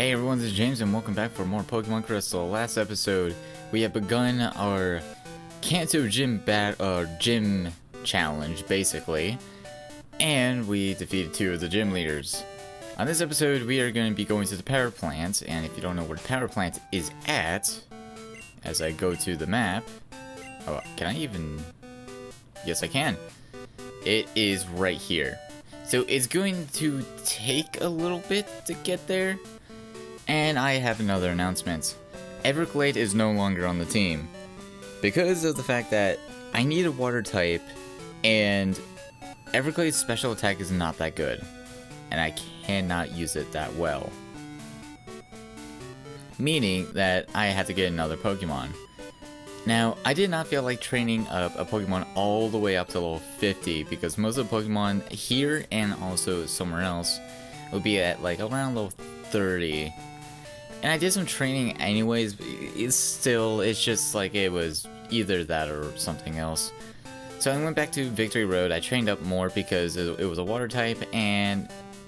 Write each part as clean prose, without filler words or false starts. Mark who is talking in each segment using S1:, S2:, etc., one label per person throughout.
S1: Hey everyone, this is James and welcome back for more Pokemon Crystal. Last episode, we have begun our Kanto gym challenge, basically. And we defeated 2 of the gym leaders. On this episode, we are going to be going to the power plant, and if you don't know where the power plant is at, as I go to the map... Oh, can I even... Yes, I can. It is right here. So it's going to take a little bit to get there. And I have another announcement. Everglade is no longer on the team. Because of the fact that I need a water type, and Everglade's special attack is not that good. And I cannot use it that well. Meaning that I have to get another Pokemon. Now, I did not feel like training up a Pokemon all the way up to level 50, because most of the Pokemon here and also somewhere else will be at like around level 30. And I did some training anyways, but it's just like it was either that or something else. So I went back to Victory Road. I trained up more because it was a water type, and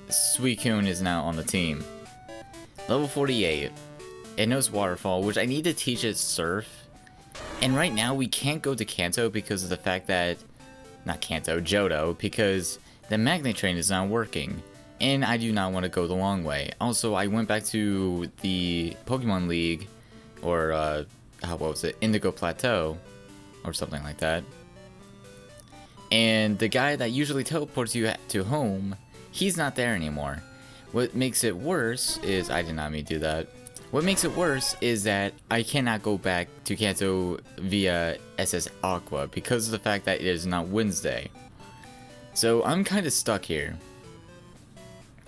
S1: Suicune is now on the team. Level 48. It knows Waterfall, which I need to teach it Surf. And right now we can't go to Kanto because of the fact that... Not Kanto, Johto, because the Magnet Train is not working. And I do not want to go the long way. Also, I went back to the Pokemon League, or, what was it? Indigo Plateau, or something like that. And the guy that usually teleports you to home, he's not there anymore. What makes it worse is, I did not mean to do that. What makes it worse is that I cannot go back to Kanto via SS Aqua because of the fact that it is not Wednesday. So I'm kind of stuck here.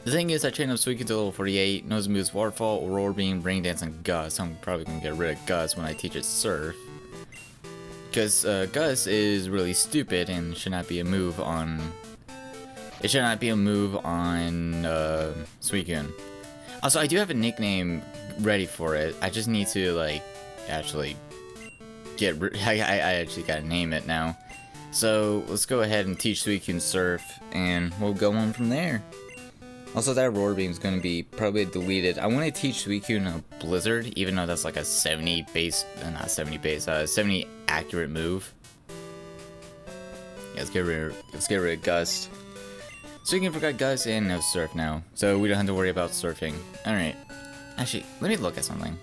S1: The thing is, I trained up Suicune to level 48, knows moves Waterfall, Aurora Beam, Rain Dance, and Gust. I'm probably going to get rid of Gust when I teach it Surf. Because Gust is really stupid and should not be a move on... It should not be a move on Suicune. Also, I do have a nickname ready for it. I just need to, like, actually get I actually gotta name it now. So, let's go ahead and teach Suicune Surf, and we'll go on from there. Also, that Roar Beam is going to be probably deleted. I want to teach Suicune a Blizzard, even though that's like a 70 base, not 70 base, 70 accurate move. Yeah, let's get rid of Gust. Suicune forgot Gust and no Surf now, so we don't have to worry about surfing. Alright. Actually, let me look at something.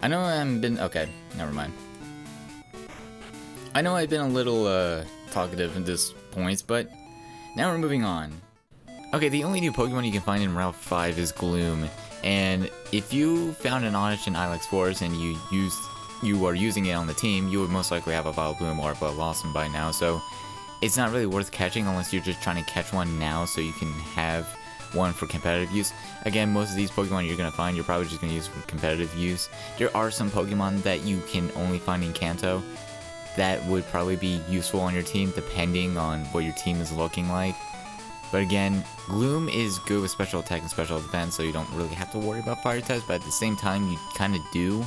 S1: I know okay, never mind. I know I've been a little, talkative at this point, but now we're moving on. Okay, the only new Pokemon you can find in Route 5 is Gloom, and if you found an Oddish in Ilex Forest and you are using it on the team, you would most likely have a Vileplume or a Blossom by now, so it's not really worth catching unless you're just trying to catch one now so you can have one for competitive use. Again, most of these Pokemon you're going to find, you're probably just going to use for competitive use. There are some Pokemon that you can only find in Kanto that would probably be useful on your team depending on what your team is looking like. But again, Gloom is good with special attack and special defense, so you don't really have to worry about fire types, but at the same time, you kind of do,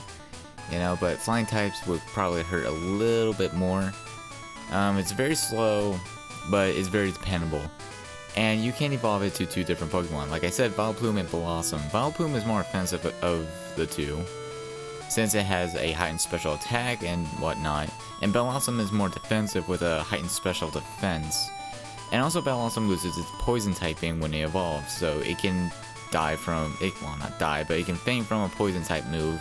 S1: you know, but flying types would probably hurt a little bit more. It's very slow, but it's very dependable. And you can evolve it to 2 different Pokemon. Like I said, Vileplume and Blossom. Vileplume is more offensive of the 2, since it has a heightened special attack and whatnot, and Blossom is more defensive with a heightened special defense. And also, Blossom loses its poison typing when it evolves, so it can die from, well, not die, but it can faint from a poison type move,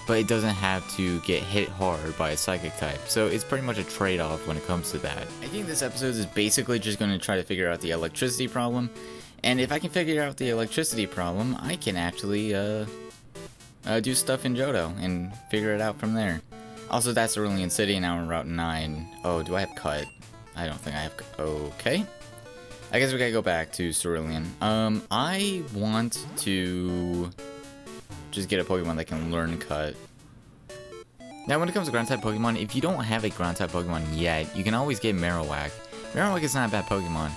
S1: but it doesn't have to get hit hard by a psychic type, so it's pretty much a trade-off when it comes to that. I think this episode is basically just going to try to figure out the electricity problem, and if I can figure out the electricity problem, I can actually, do stuff in Johto, and figure it out from there. Also, that's Cerulean City, now we're in Route 9. Oh, do I have Cut? I don't think I have... Okay. I guess we gotta go back to Cerulean. I want to just get a Pokemon that can learn Cut. Now, when it comes to Ground-type Pokemon, if you don't have a Ground-type Pokemon yet, you can always get Marowak. Marowak is not a bad Pokemon.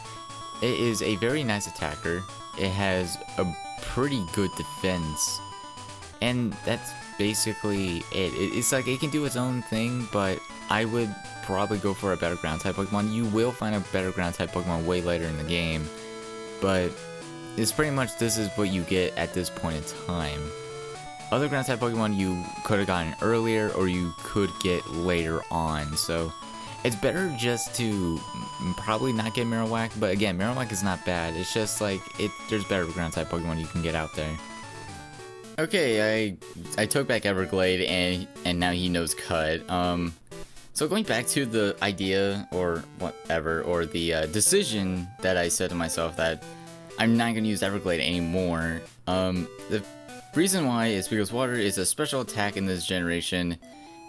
S1: It is a very nice attacker. It has a pretty good defense. And that's basically it. It's like it can do its own thing, but I would probably go for a better ground type Pokemon. You will find a better ground type Pokemon way later in the game, but it's pretty much this is what you get at this point in time. Other ground type Pokemon you could have gotten earlier or you could get later on, so it's better just to probably not get Marowak, but again, Marowak is not bad. It's just like, there's better ground type Pokemon you can get out there. Okay, I took back Everglade and now he knows Cut. So going back to the idea or whatever, or the decision that I said to myself that I'm not going to use Everglade anymore. The reason why is because water is a special attack in this generation,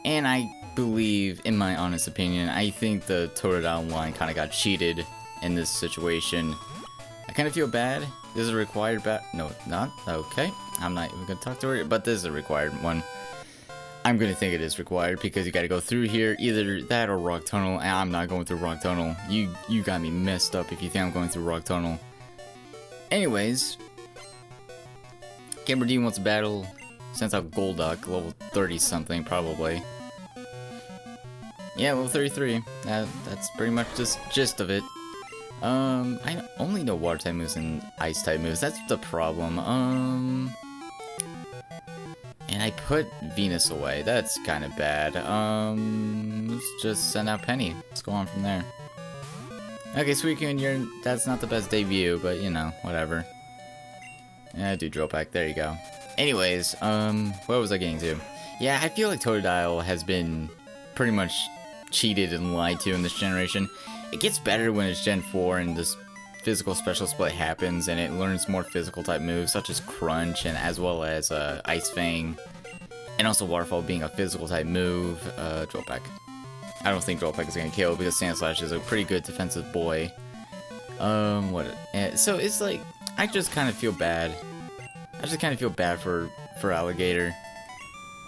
S1: and I believe, in my honest opinion, I think the Totodile line kind of got cheated in this situation. I kind of feel bad. This is a required no, not. Okay. I'm not even going to talk to her, but this is a required one. I'm going to think it is required because you got to go through here, either that or Rock Tunnel, and I'm not going through Rock Tunnel. You got me messed up if you think I'm going through Rock Tunnel. Anyways, Gamer D wants a battle. Sends out Golduck, level 30 something probably. Yeah, level 33. That's pretty much just gist of it. I only know water type moves and ice type moves. That's the problem. And I put Venus away. That's kind of bad. Let's just send out Penny. Let's go on from there. Okay, Suicune, that's not the best debut, but you know, whatever. Yeah, do drill pack. There you go. Anyways, what was I getting to? Yeah, I feel like Totodile has been pretty much cheated and lied to in this generation. It gets better when it's Gen 4 and this physical special split happens and it learns more physical type moves such as Crunch and as well as Ice Fang. And also Waterfall being a physical type move. Drill Peck. I don't think Drill Peck is going to kill because Sandslash is a pretty good defensive boy. So it's like, I just kind of feel bad. I just kind of feel bad for Alligator.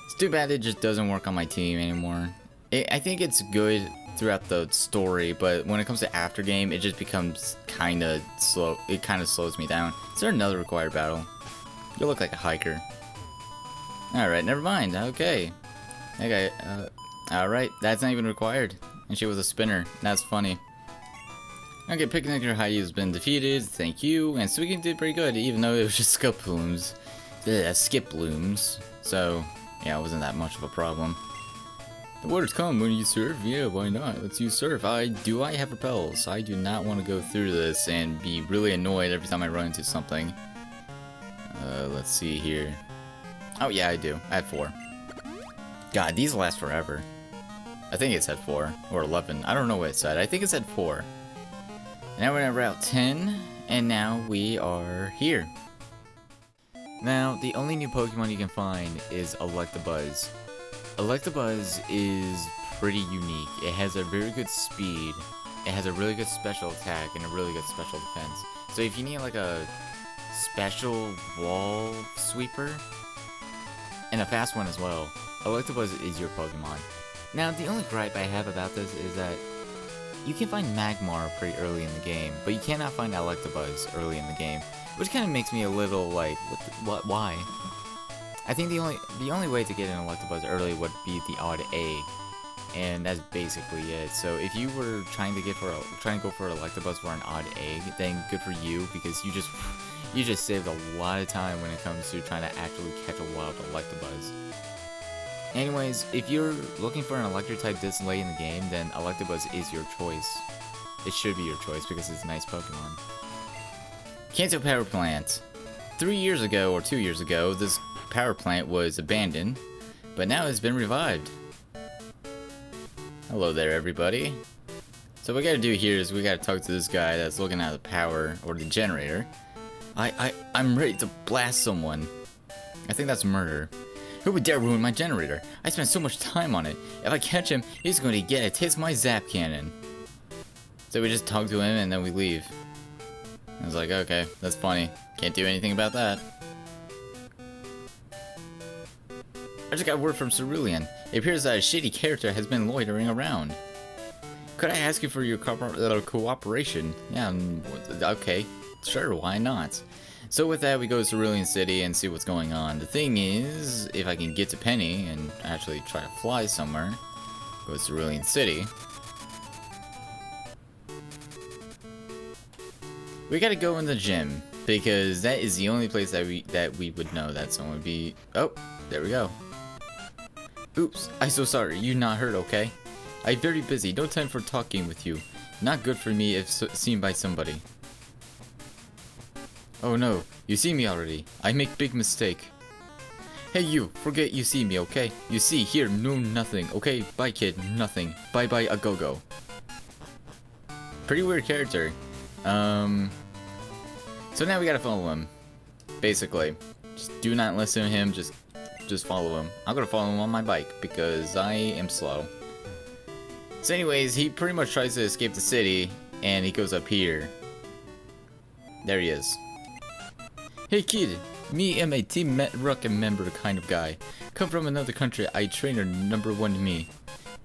S1: It's too bad it just doesn't work on my team anymore. I think it's good throughout the story, but when it comes to after game, it just becomes kind of slow. It kind of slows me down. Is there another required battle? You look like a hiker. Alright, never mind. Okay. Okay, alright, that's not even required. And she was a spinner. That's funny. Okay, Picnic or Heidi has been defeated. Thank you. And Suicune did pretty good, even though it was just Skip Blooms. Skip Blooms. So, yeah, it wasn't that much of a problem. The waters come when you surf? Yeah, why not? Let's use surf. Do I have repels? I do not want to go through this and be really annoyed every time I run into something. Let's see here. Oh yeah, I do. I had 4. God, these last forever. I think it said 4 or 11. I don't know what it said. I think it said 4. Now we're at Route 10, and now we are here. Now, the only new Pokemon you can find is Electabuzz. Electabuzz is pretty unique. It has a very good speed, it has a really good special attack, and a really good special defense. So if you need like a special wall sweeper, and a fast one as well, Electabuzz is your Pokemon. Now, the only gripe I have about this is that you can find Magmar pretty early in the game, but you cannot find Electabuzz early in the game, which kind of makes me a little like, why? I think the only way to get an Electabuzz early would be the odd egg, and that's basically it. So if you were trying to go for Electabuzz for an odd egg, then good for you, because you just saved a lot of time when it comes to trying to actually catch a wild Electabuzz. Anyways, if you're looking for an electric type this late in the game, then Electabuzz is your choice. It should be your choice because it's a nice Pokemon. Kanto Power Plant. 3 years ago, or 2 years ago, this power plant was abandoned, but now it's been revived. Hello there, everybody. So what we gotta do here is we gotta talk to this guy that's looking at the power, or the generator. I'm ready to blast someone. I think that's murder. Who would dare ruin my generator? I spent so much time on it. If I catch him, he's going to get a taste of my Zap Cannon. So we just talk to him and then we leave. I was like, okay, that's funny. Can't do anything about that. I just got word from Cerulean. It appears that a shitty character has been loitering around. Could I ask you for your cooperation? Yeah, okay. Sure, why not? So with that, we go to Cerulean City and see what's going on. The thing is, if I can get to Penny and actually try to fly somewhere, go to Cerulean City. We gotta go in the gym. because that is the only place that we would know that someone would be. Oh, there we go. Oops, I'm so sorry. You not hurt, okay? I'm very busy. No time for talking with you. Not good for me if seen by somebody. Oh no, you see me already. I make big mistake. Hey you, forget you see me, okay? You see, here, no nothing. Okay, bye kid, nothing. Bye bye a go-go. Pretty weird character. So now we gotta follow him. Basically. Just do not listen to him, just follow him. I'm gonna follow him on my bike because I am slow. So anyways, he pretty much tries to escape the city and he goes up here. There he is. Hey kid, me am a Team Rocket member kind of guy. Come from another country, I trainer #1 me.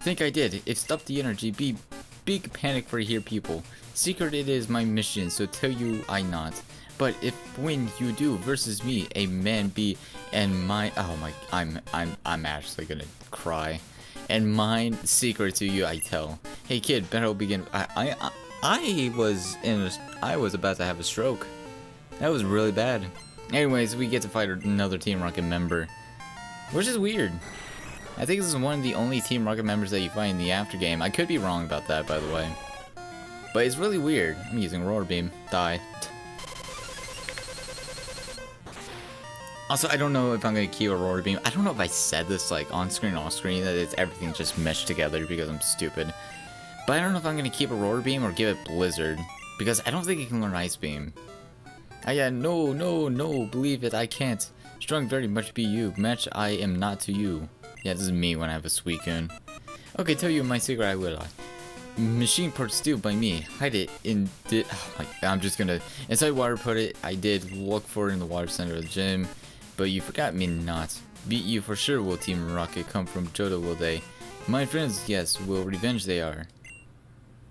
S1: Think I did. If stop the energy, be big panic for here people. Secret it is my mission, so tell you I not. But if when you do versus me, a man be and my oh my I'm actually gonna cry. And mine secret to you I tell. Hey kid, better begin. I was about to have a stroke. That was really bad. Anyways, we get to fight another Team Rocket member, which is weird. I think this is one of the only Team Rocket members that you find in the after game. I could be wrong about that, by the way. But it's really weird. I'm using Roar Beam. Die. Also, I don't know if I'm gonna keep a Roar Beam. I don't know if I said this like on screen, off screen, that it's everything just meshed together because I'm stupid. But I don't know if I'm gonna keep a Roar Beam or give it Blizzard, because I don't think it can learn Ice Beam. No, believe it, I can't. Strong very much be you. Match I am not to you. Yeah, this is me when I have a Suicune. Okay, tell you my secret I will. Machine part steal by me. Hide it in I'm just gonna inside water put it. I did look for it in the water center of the gym, but you forgot me not. Beat you for sure will Team Rocket come from Johto will they? My friends, yes, will revenge they are.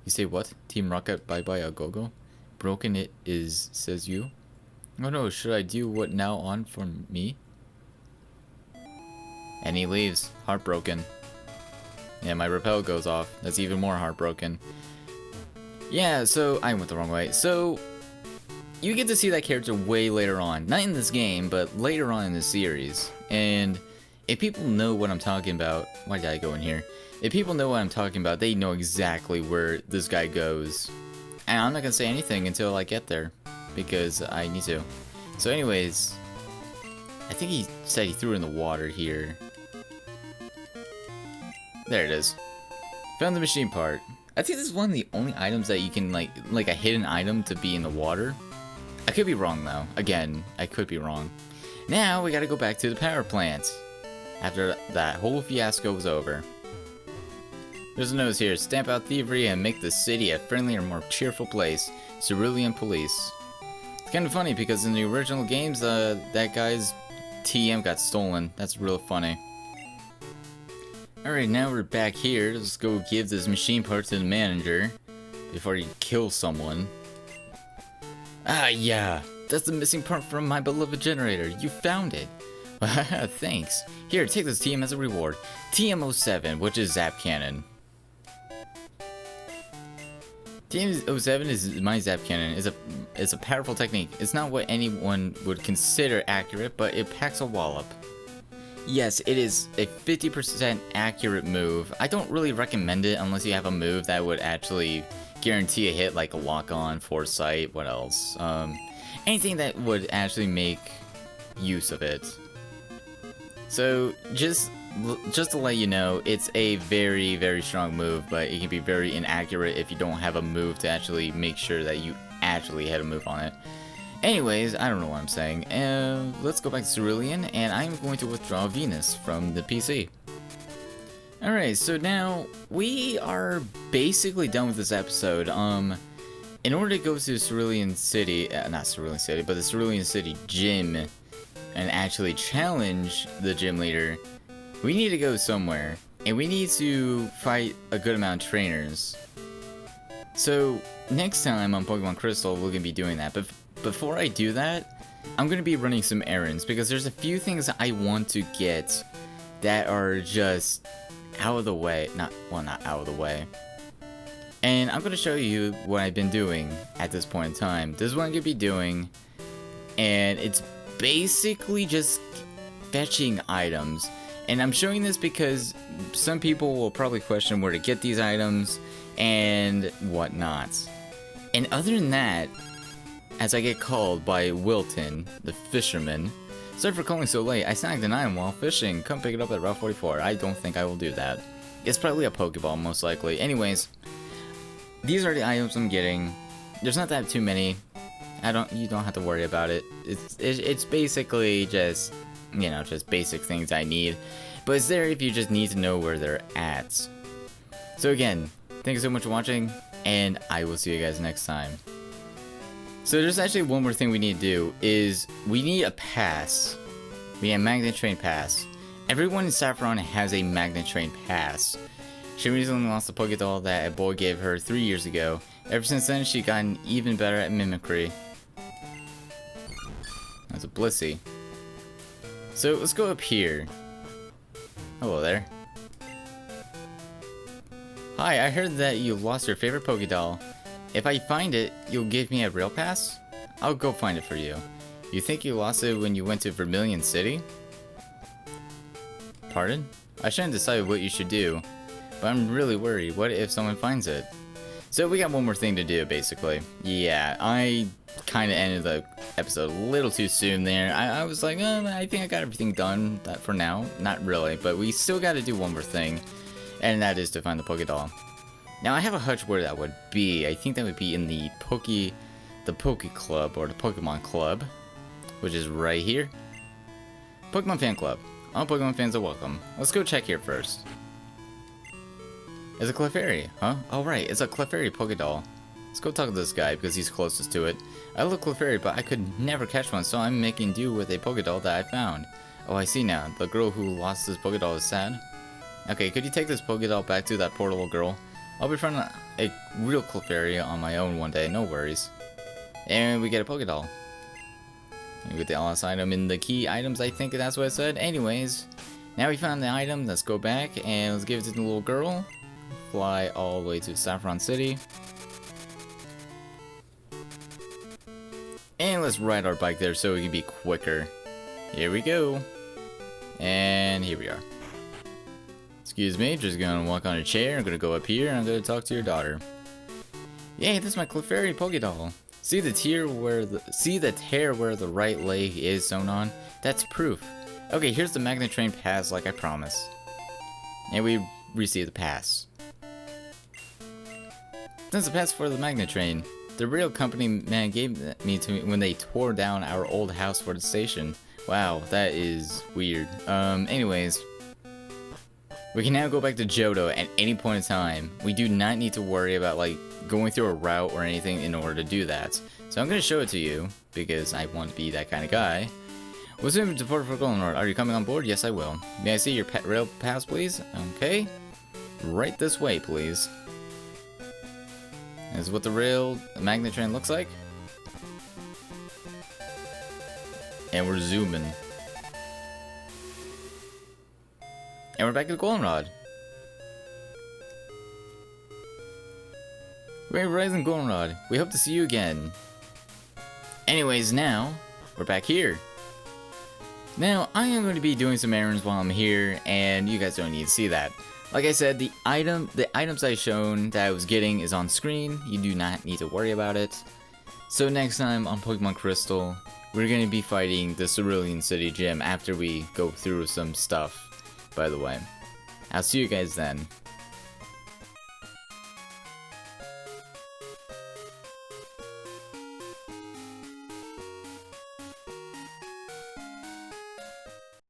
S1: You say what? Team Rocket bye bye a go-go? Broken it is, says you. Oh no, should I do what now on for me? And he leaves, heartbroken. Yeah, my repel goes off. That's even more heartbroken. Yeah, so I went the wrong way. So you get to see that character way later on. Not in this game, but later on in the series. And if people know what I'm talking about, why did I go in here? If people know what I'm talking about, they know exactly where this guy goes. And I'm not gonna say anything until I get there, because I need to. So anyways, I think he said he threw it in the water here. There it is. Found the machine part. I think this is one of the only items that you can like a hidden item to be in the water. I could be wrong though. Again, I could be wrong. Now we gotta go back to the power plant. After that whole fiasco was over. There's a note here. Stamp out thievery and make the city a friendlier, more cheerful place. Cerulean Police. It's kind of funny because in the original games, that guy's TM got stolen. That's real funny. Alright, now we're back here. Let's go give this machine part to the manager before he kills someone. Ah, yeah. That's the missing part from my beloved generator. You found it. Thanks. Here, take this TM as a reward. TM07, which is Zap Cannon. TM07 is my Zap Cannon. It's a powerful technique. It's not what anyone would consider accurate, but it packs a wallop. Yes, it is a 50% accurate move. I don't really recommend it unless you have a move that would actually guarantee a hit, like a lock-on, foresight, what else? Anything that would actually make use of it. So, just to let you know, it's a very, very strong move, but it can be very inaccurate if you don't have a move to actually make sure that you actually had a move on it. Anyways, I don't know what I'm saying. Let's go back to Cerulean, and I'm going to withdraw Venus from the PC. Alright, so now we are basically done with this episode. In order to go to Cerulean City, not Cerulean City, but the Cerulean City gym, and actually challenge the gym leader, we need to go somewhere, and we need to fight a good amount of trainers. So, next time on Pokemon Crystal, we're going to be doing that, but before I do that, I'm going to be running some errands, because there's a few things that I want to get that are just out of the way. Not out of the way. And I'm going to show you what I've been doing at this point in time. This is what I'm going to be doing. and it's basically just fetching items. And I'm showing this because some people will probably question where to get these items and whatnot. And other than that, as I get called by Wilton, the fisherman, sorry for calling so late, I snagged an item while fishing, come pick it up at Route 44. I don't think I will do that. It's probably a Pokeball, most likely. Anyways, these are the items I'm getting. There's not that too many. You don't have to worry about it. It's basically just, you know, just basic things I need. But it's there if you just need to know where they're at. So again, thank you so much for watching, and I will see you guys next time. So there's actually one more thing we need to do, is we need a pass. We need a Magnet Train pass. Everyone in Saffron has a Magnet Train pass. She recently lost a Pokédoll that a boy gave her 3 years ago. Ever since then, she's gotten even better at mimicry. That's a Blissey. So let's go up here. Hello there. Hi, I heard that you lost your favorite Pokédoll. If I find it, you'll give me a rail pass? I'll go find it for you. You think you lost it when you went to Vermilion City? Pardon? I shouldn't decide what you should do, but I'm really worried. What if someone finds it? So we got one more thing to do, basically. Yeah, I kind of ended the episode a little too soon there. I was like, I think I got everything done for now. Not really, but we still got to do one more thing, and that is to find the Pokédoll. Now, I have a hunch where that would be. I think that would be in the Poke Club, or the Pokemon Club, which is right here. Pokemon Fan Club. All Pokemon fans are welcome. Let's go check here first. It's a Clefairy, huh? Oh right, it's a Clefairy Pokédoll. Let's go talk to this guy because he's closest to it. I love Clefairy, but I could never catch one, so I'm making do with a Pokédoll that I found. Oh, I see now. The girl who lost this Pokédoll is sad. Okay, could you take this Pokédoll back to that poor little girl? I'll befriend a real Clefairy on my own one day, no worries. And we get a Pokédoll. We get the last item in the key items, I think that's what I said. Anyways, now we found the item. Let's go back and let's give it to the little girl. Fly all the way to Saffron City. And let's ride our bike there so we can be quicker. Here we go. And here we are. Excuse me, just gonna walk on a chair. I'm gonna go up here and I'm gonna talk to your daughter. Yay, this is my Clefairy Pokédoll. See the tear where the right leg is sewn on? That's proof. Okay, here's the Magnet Train pass like I promised. And we received the pass. That's the pass for the Magnet Train. The rail company man gave me to me when they tore down our old house for the station. Wow, that is weird. Anyways. We can now go back to Johto at any point in time. We do not need to worry about, like, going through a route or anything in order to do that. So I'm going to show it to you, because I want to be that kind of guy. What's in the port for Goldenrod? Are you coming on board? Yes, I will. May I see your rail pass, please? Okay. Right this way, please. This is what the Magnet Train looks like. And we're zooming. And we're back at the Goldenrod. Grand Rising Goldenrod, we hope to see you again. Anyways, now, we're back here. Now, I am going to be doing some errands while I'm here, and you guys don't need to see that. Like I said, the items I've shown that I was getting is on screen. You do not need to worry about it. So next time on Pokemon Crystal, we're going to be fighting the Cerulean City Gym after we go through some stuff. By the way, I'll see you guys then.